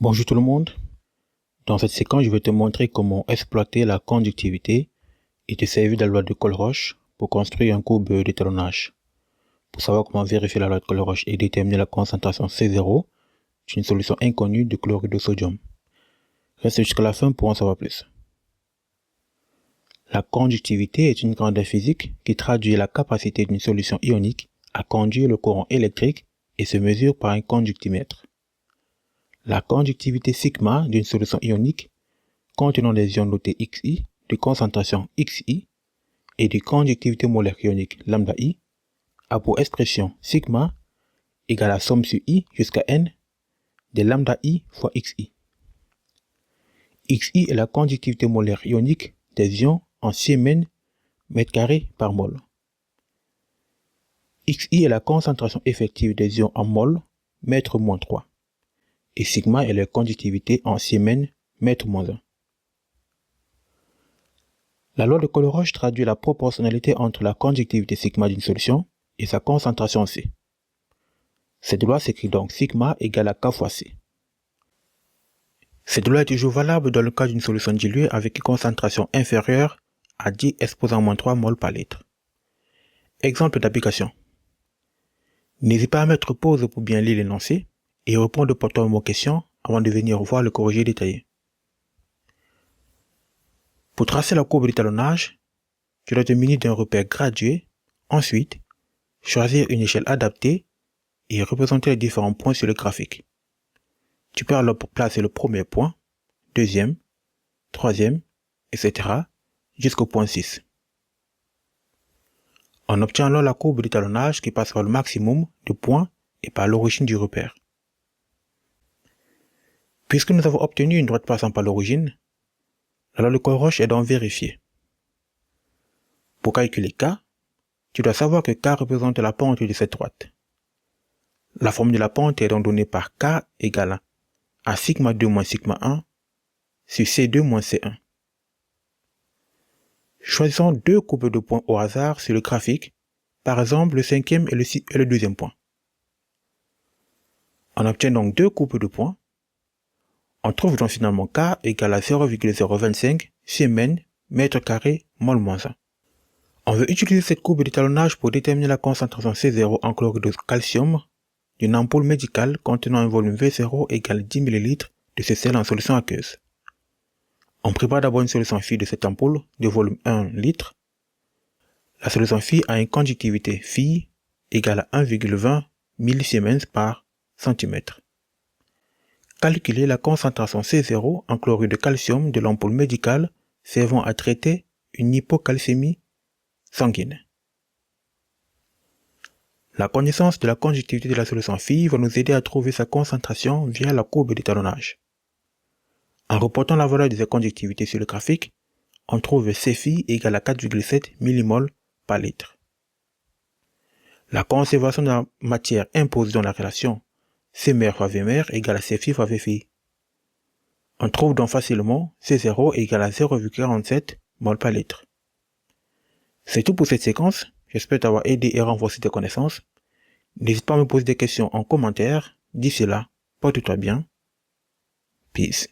Bonjour tout le monde. Dans cette séquence, je vais te montrer comment exploiter la conductivité et te servir de la loi de Colroche pour construire un courbe d'étalonnage. Pour savoir comment vérifier la loi de Colroche et déterminer la concentration C0 d'une solution inconnue de chlorure de sodium. Reste jusqu'à la fin pour en savoir plus. La conductivité est une grandeur physique qui traduit la capacité d'une solution ionique à conduire le courant électrique et se mesure par un conductimètre. La conductivité sigma d'une solution ionique contenant des ions notés Xi de concentration Xi et de conductivité molaire ionique lambda I a pour expression sigma égale à somme sur I jusqu'à n de lambda I fois Xi. Xi est la conductivité molaire ionique des ions en Siemens mètre carré par mol. Xi est la concentration effective des ions en mol mètre moins 3. Et sigma est la conductivité en Siemens mètre moins 1. La loi de Colroche traduit la proportionnalité entre la conductivité sigma d'une solution et sa concentration C. Cette loi s'écrit donc sigma égale à K fois C. Cette loi est toujours valable dans le cas d'une solution diluée avec une concentration inférieure à 10 exposant moins 3 mol par litre. Exemple d'application. N'hésitez pas à mettre pause pour bien lire l'énoncé et répondre à vos questions avant de venir voir le corrigé détaillé. Pour tracer la courbe d'étalonnage, tu dois te munir d'un repère gradué, ensuite choisir une échelle adaptée et représenter les différents points sur le graphique. Tu peux alors placer le premier point, deuxième, troisième, etc. jusqu'au point 6. On obtient alors la courbe d'étalonnage qui passe par le maximum de points et par l'origine du repère. Puisque nous avons obtenu une droite passant par l'origine, la loi de Colroche est donc vérifiée. Pour calculer K, tu dois savoir que K représente la pente de cette droite. La forme de la pente est donc donnée par K égale à sigma 2 moins sigma 1 sur C2 moins C1. Choisissons deux courbes de points au hasard sur le graphique, par exemple le cinquième et le deuxième point. On obtient donc deux courbes de points. On trouve donc finalement K égale à 0,025 Siemens mètre carré mol moins 1. On veut utiliser cette courbe d'étalonnage pour déterminer la concentration C0 en chlorure de calcium d'une ampoule médicale contenant un volume V0 égale 10 ml de ce sel en solution aqueuse. On prépare d'abord une solution phi de cette ampoule de volume 1 litre. La solution phi a une conductivité phi égale à 1,20 millisiemens par centimètre. Calculer la concentration C0 en chlorure de calcium de l'ampoule médicale servant à traiter une hypocalcémie sanguine. La connaissance de la conductivité de la solution phi va nous aider à trouver sa concentration via la courbe d'étalonnage. En reportant la valeur de sa conductivité sur le graphique, on trouve Cphi égale à 4,7 mmol par litre. La conservation de la matière impose dans la relation Cmer fois Vmer égale à Cphi fois Vphi. On trouve donc facilement C0 égale à 0,47 mol par litre. C'est tout pour cette séquence. J'espère t'avoir aidé et renforcé tes connaissances. N'hésite pas à me poser des questions en commentaire. D'ici là, porte-toi bien. Peace.